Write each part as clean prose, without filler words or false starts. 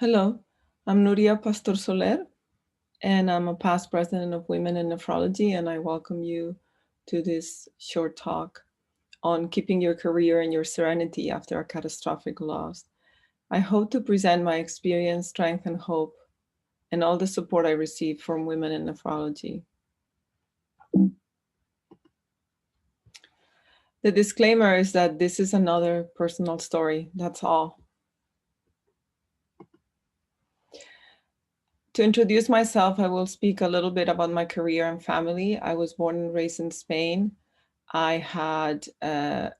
Hello, I'm Núria Pastor Soler, and I'm a past president of Women in Nephrology, and I welcome you to this short talk on keeping your career and your serenity after a catastrophic loss. I hope to present my experience, strength, and hope, and all the support I received from women in nephrology. The disclaimer is that this is another personal story, that's all. To introduce myself, I will speak a little bit about my career and family. I was born and raised in Spain. I had,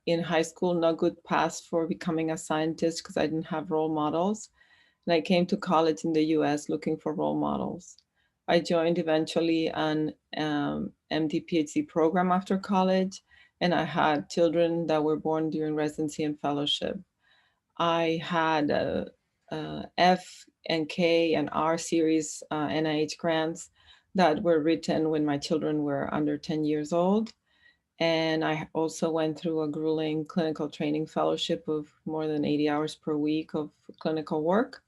in high school, no good path for becoming a scientist because I didn't have role models. And I came to college in the US looking for role models. I joined eventually an MD PhD program after college, and I had children that were born during residency and fellowship. I had F and K and R series NIH grants that were written when my children were under 10 years old. And I also went through a grueling clinical training fellowship of more than 80 hours per week of clinical work.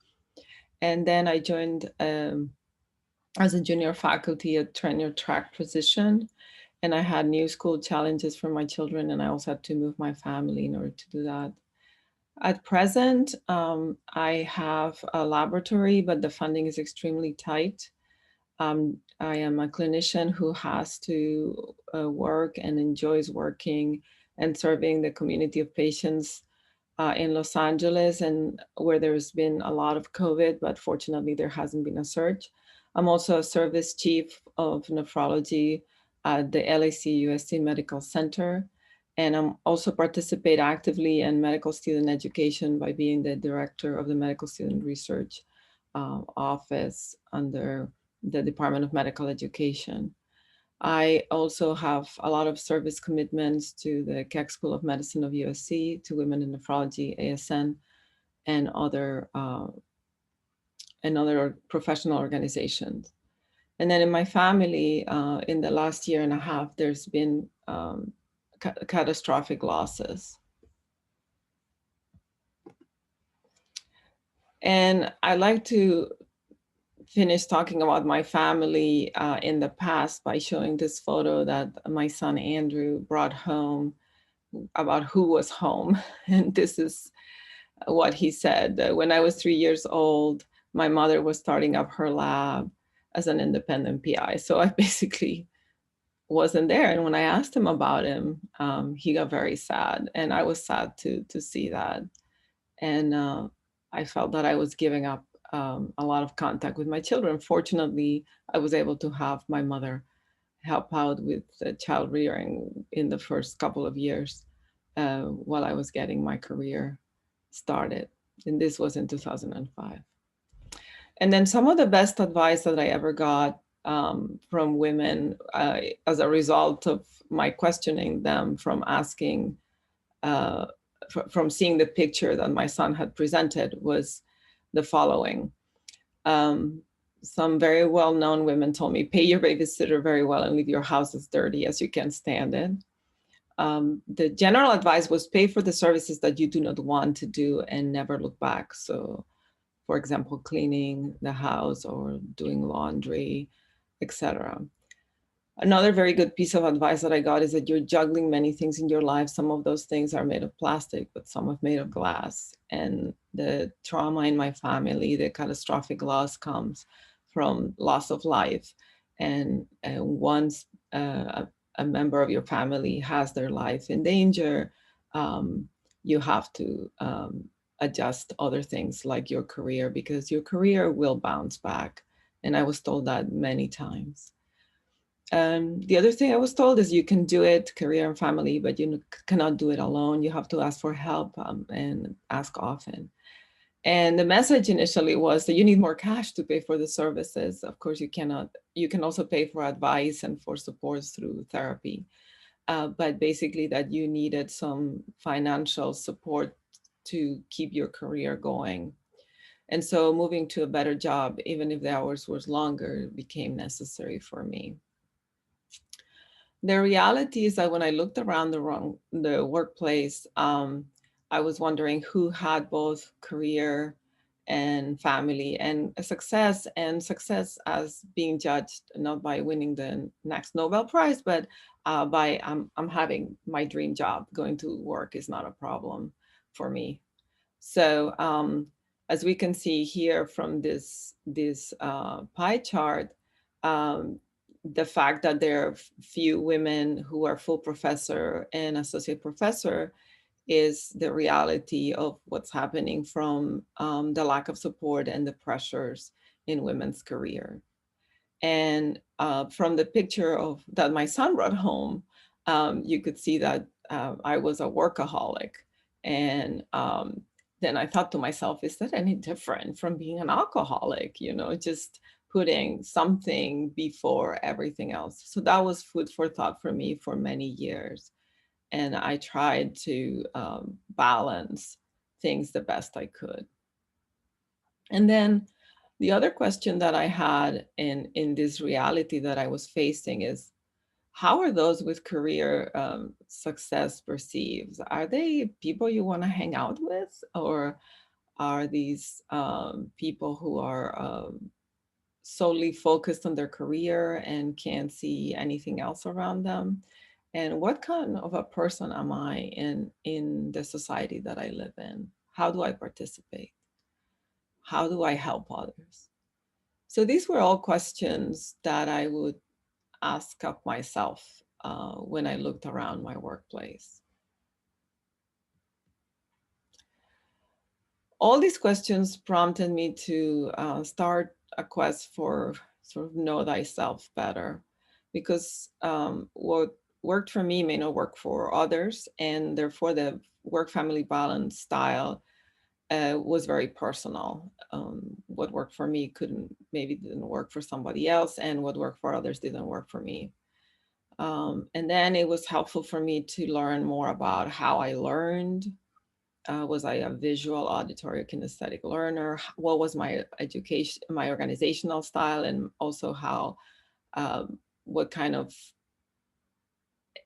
And then I joined as a junior faculty, a tenure track position. And I had new school challenges for my children, and I also had to move my family in order to do that. At present, I have a laboratory, but the funding is extremely tight. I am a clinician who has to work and enjoys working and serving the community of patients in Los Angeles, and where there's been a lot of COVID, but fortunately there hasn't been a surge. I'm also a service chief of nephrology at the LAC USC Medical Center. And I'm also participate actively in medical student education by being the director of the medical student research office under the Department of Medical Education. I also have a lot of service commitments to the Keck School of Medicine of USC, to Women in Nephrology, ASN, and other professional organizations. And then in my family, in the last year and a half, there's been catastrophic losses. And I like to finish talking about my family in the past by showing this photo that my son Andrew brought home about who was home. And this is what he said. When I was 3 years old, my mother was starting up her lab as an independent PI. So I basically wasn't there. And when I asked him about him, he got very sad. And I was sad to see that. And I felt that I was giving up a lot of contact with my children. Fortunately, I was able to have my mother help out with child rearing in the first couple of years while I was getting my career started. And this was in 2005. And then some of the best advice that I ever got from women as a result of my questioning them from asking, from seeing the picture that my son had presented was the following. Some very well-known women told me, pay your babysitter very well and leave your house as dirty as you can stand it. The general advice was pay for the services that you do not want to do and never look back. So, for example, cleaning the house or doing laundry, etc. Another very good piece of advice that I got is that you're juggling many things in your life. Some of those things are made of plastic, but some are made of glass. And the trauma in my family, the catastrophic loss comes from loss of life. And once a member of your family has their life in danger, you have to adjust other things like your career, because your career will bounce back. And I was told that many times. The other thing I was told is you can do it, career and family, but you cannot do it alone. You have to ask for help and ask often. And the message initially was that you need more cash to pay for the services. Of course, you cannot. You can also pay for advice and for support through therapy. But basically that you needed some financial support to keep your career going. And so moving to a better job, even if the hours were longer, became necessary for me. The reality is that when I looked around the workplace, I was wondering who had both career and family, and a success, and success as being judged not by winning the next Nobel Prize, but by I'm having my dream job. Going to work is not a problem for me. So as we can see here from this pie chart, um, the fact that there are few women who are full professor and associate professor is the reality of what's happening from the lack of support and the pressures in women's career. And from the picture of that my son brought home, you could see that I was a workaholic. And then I thought to myself, is that any different from being an alcoholic? You know, just putting something before everything else. So that was food for thought for me for many years. And I tried to balance things the best I could. And then the other question that I had in this reality that I was facing is, how are those with career success perceived? Are they people you want to hang out with, or are these people who are solely focused on their career and can't see anything else around them? And what kind of a person am I in the society that I live in? How do I participate? How do I help others? So these were all questions that I would ask of myself when I looked around my workplace. All these questions prompted me to start a quest for sort of know thyself better, because what worked for me may not work for others, and therefore the work-family balance style was very personal. What worked for me maybe didn't work for somebody else, and what worked for others didn't work for me. And then it was helpful for me to learn more about how I learned. Was I a visual, auditory, or kinesthetic learner? What was my education, my organizational style, and also how, what kind of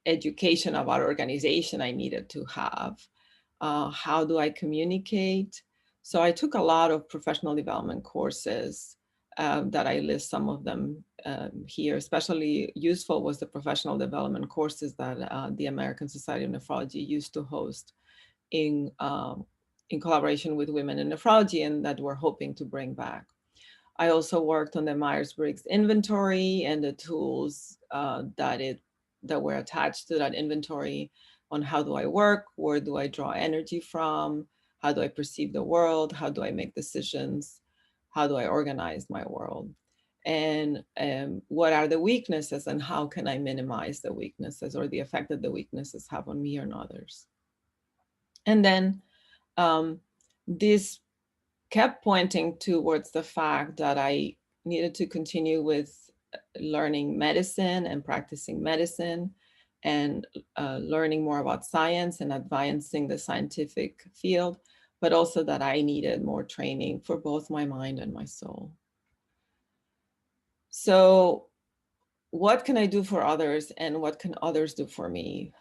education about organization I needed to have. How do I communicate? So I took a lot of professional development courses that I list some of them here. Especially useful was the professional development courses that the American Society of Nephrology used to host in collaboration with Women in Nephrology, and that we're hoping to bring back. I also worked on the Myers-Briggs inventory and the tools that were attached to that inventory, on how do I work, where do I draw energy from, how do I perceive the world, how do I make decisions, how do I organize my world, and what are the weaknesses, and how can I minimize the weaknesses or the effect that the weaknesses have on me or on others. And then this kept pointing towards the fact that I needed to continue with learning medicine and practicing medicine, and learning more about science and advancing the scientific field, but also that I needed more training for both my mind and my soul. So what can I do for others, and what can others do for me?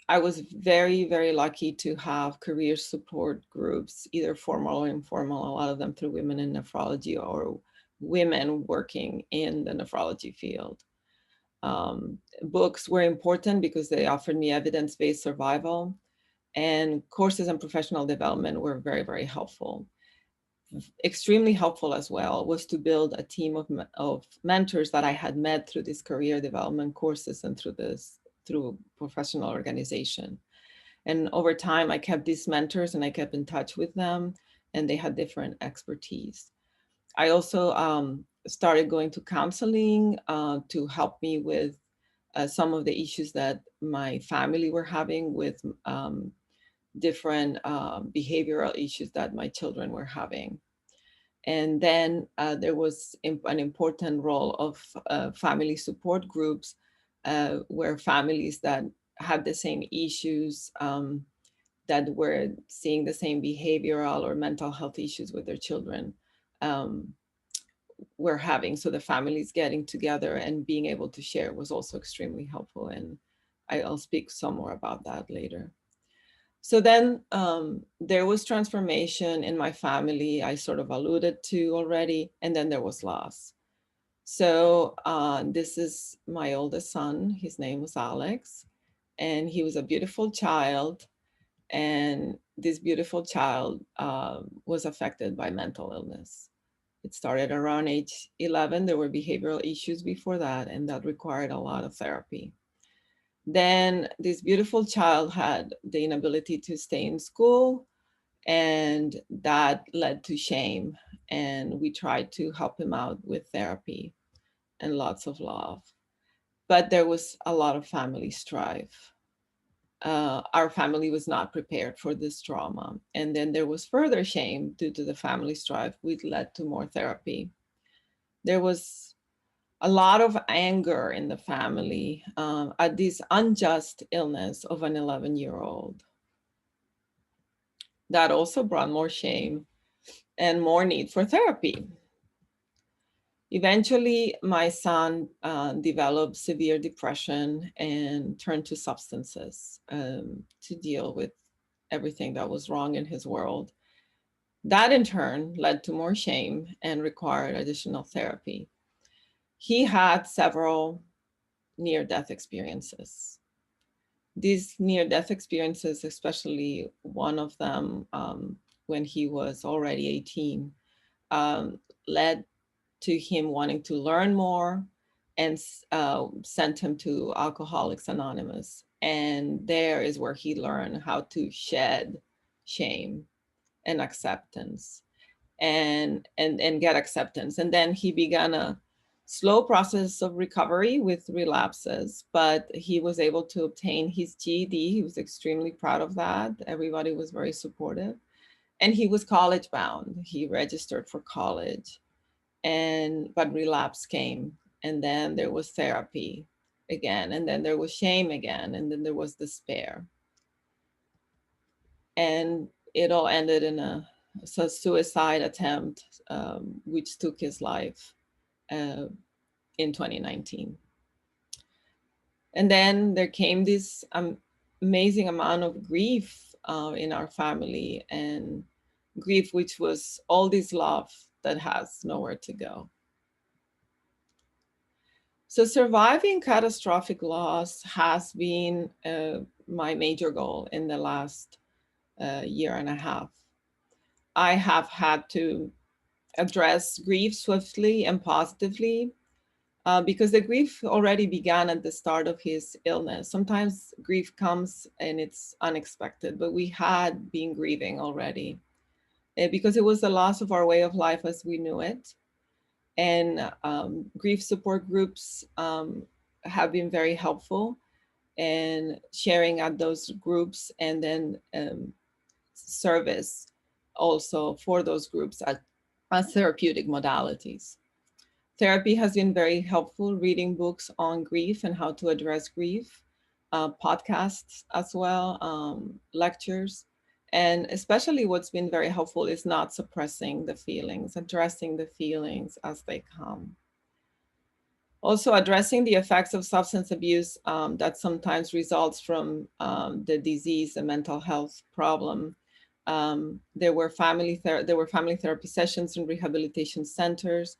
I was very, very lucky to have career support groups, either formal or informal, a lot of them through Women in Nephrology or women working in the nephrology field. Books were important because they offered me evidence-based survival, and courses and professional development were very, very helpful. Extremely helpful as well was to build a team of mentors that I had met through these career development courses and through professional organization. And over time, I kept these mentors and I kept in touch with them, and they had different expertise. I also started going to counseling to help me with some of the issues that my family were having with different behavioral issues that my children were having. And then there was an important role of family support groups where families that had the same issues, that were seeing the same behavioral or mental health issues with their children, were having. So the families getting together and being able to share was also extremely helpful. And I'll speak some more about that later. So then there was transformation in my family, I sort of alluded to already, and then there was loss. So this is my oldest son. His name was Alex, and he was a beautiful child. And this beautiful child was affected by mental illness. It started around age 11. There were behavioral issues before that, and that required a lot of therapy. Then this beautiful child had the inability to stay in school, and that led to shame. And we tried to help him out with therapy and lots of love. But there was a lot of family strife. Our family was not prepared for this trauma. And then there was further shame due to the family strife, which led to more therapy. There was a lot of anger in the family at this unjust illness of an 11-year-old. That also brought more shame and more need for therapy. Eventually, my son developed severe depression and turned to substances to deal with everything that was wrong in his world. That in turn led to more shame and required additional therapy. He had several near-death experiences. These near-death experiences, especially one of them when he was already 18, led to him wanting to learn more and sent him to Alcoholics Anonymous. And there is where he learned how to shed shame and acceptance and get acceptance. And then he began a slow process of recovery with relapses, but he was able to obtain his GED. He was extremely proud of that. Everybody was very supportive. And he was college bound. He registered for college, but relapse came. And then there was therapy again, and then there was shame again, and then there was despair. And it all ended in a suicide attempt, which took his life in 2019. And then there came this amazing amount of grief in our family, and grief which was all this love that has nowhere to go. So surviving catastrophic loss has been my major goal in the last year and a half. I have had to address grief swiftly and positively because the grief already began at the start of his illness. Sometimes grief comes and it's unexpected, but we had been grieving already because it was the loss of our way of life as we knew it. And grief support groups have been very helpful in sharing at those groups, and then service also for those groups as therapeutic modalities. Therapy has been very helpful, reading books on grief and how to address grief, podcasts as well, lectures. And especially what's been very helpful is not suppressing the feelings, addressing the feelings as they come. Also addressing the effects of substance abuse that sometimes results from the disease, the mental health problem. There were family therapy sessions in rehabilitation centers.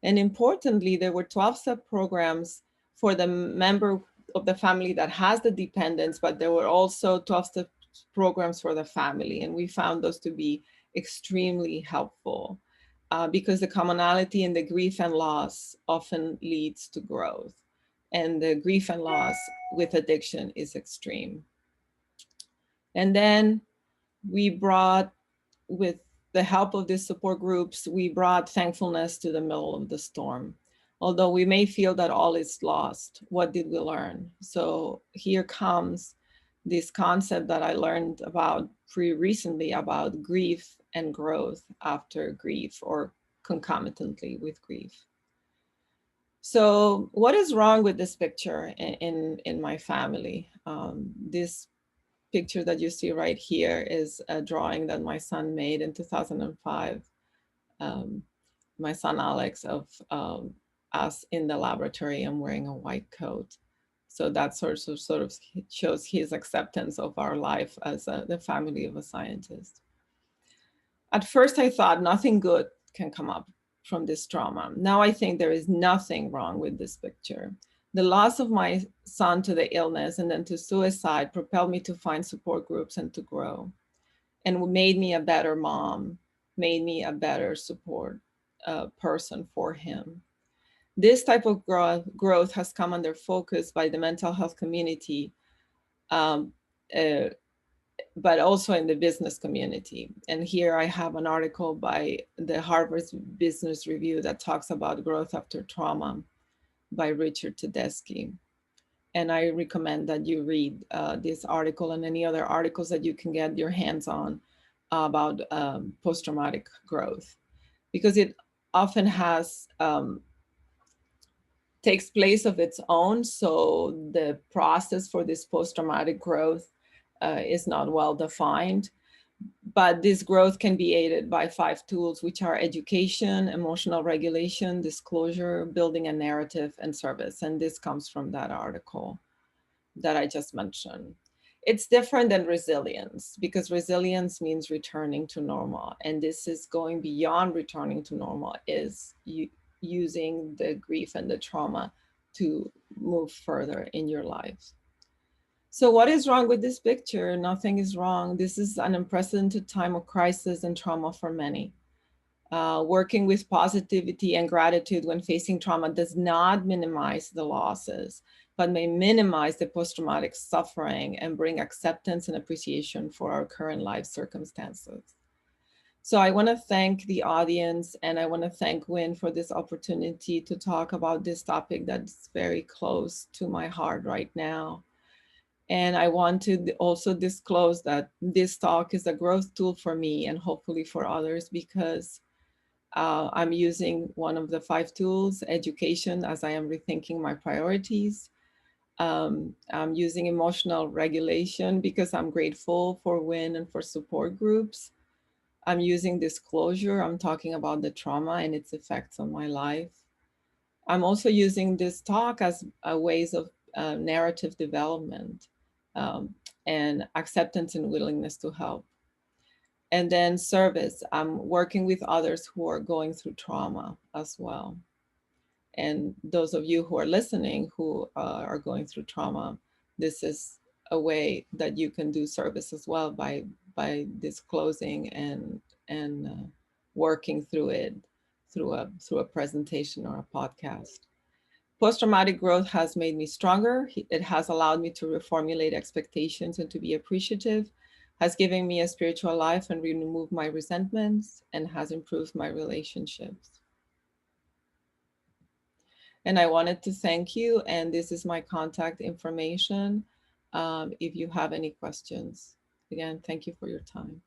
And importantly, there were 12-step programs for the member of the family that has the dependence, but there were also 12-step programs for the family. And we found those to be extremely helpful because the commonality in the grief and loss often leads to growth. And the grief and loss with addiction is extreme. And then we brought, with the help of these support groups, we brought thankfulness to the middle of the storm. Although we may feel that all is lost, what did we learn? So here comes this concept that I learned about recently about grief and growth after grief, or concomitantly with grief. So what is wrong with this picture in my family? This picture that you see right here is a drawing that my son made in 2005. My son Alex, of us in the laboratory. I'm wearing a white coat. So that sort of shows his acceptance of our life as the family of a scientist. At first, I thought nothing good can come up from this trauma. Now I think there is nothing wrong with this picture. The loss of my son to the illness and then to suicide propelled me to find support groups and to grow, and made me a better mom, made me a better support person for him. This type of growth has come under focus by the mental health community, um, uh, but also in the business community. And here I have an article by the Harvard Business Review that talks about growth after trauma by Richard Tedeschi. And I recommend that you read this article and any other articles that you can get your hands on about post-traumatic growth, because it often takes place of its own. So the process for this post-traumatic growth is not well defined, but this growth can be aided by 5 tools, which are education, emotional regulation, disclosure, building a narrative, and service. And this comes from that article that I just mentioned. It's different than resilience, because resilience means returning to normal. And this is going beyond returning to normal, is using the grief and the trauma to move further in your life. So what is wrong with this picture? Nothing is wrong. This is an unprecedented time of crisis and trauma for many. Working with positivity and gratitude when facing trauma does not minimize the losses, but may minimize the post-traumatic suffering and bring acceptance and appreciation for our current life circumstances. So I want to thank the audience, and I want to thank Wynn for this opportunity to talk about this topic that's very close to my heart right now. And I want to also disclose that this talk is a growth tool for me and hopefully for others, because I'm using one of the 5 tools, education, as I am rethinking my priorities. I'm using emotional regulation because I'm grateful for WIN and for support groups. I'm using disclosure. I'm talking about the trauma and its effects on my life. I'm also using this talk as a ways of narrative development and acceptance and willingness to help. And then service, I'm working with others who are going through trauma as well. And those of you who are listening who are going through trauma, this is a way that you can do service as well by disclosing and working through it through a presentation or a podcast. Post-traumatic growth has made me stronger. It has allowed me to reformulate expectations and to be appreciative, has given me a spiritual life and removed my resentments, and has improved my relationships. And I wanted to thank you, and this is my contact information if you have any questions. Again, thank you for your time.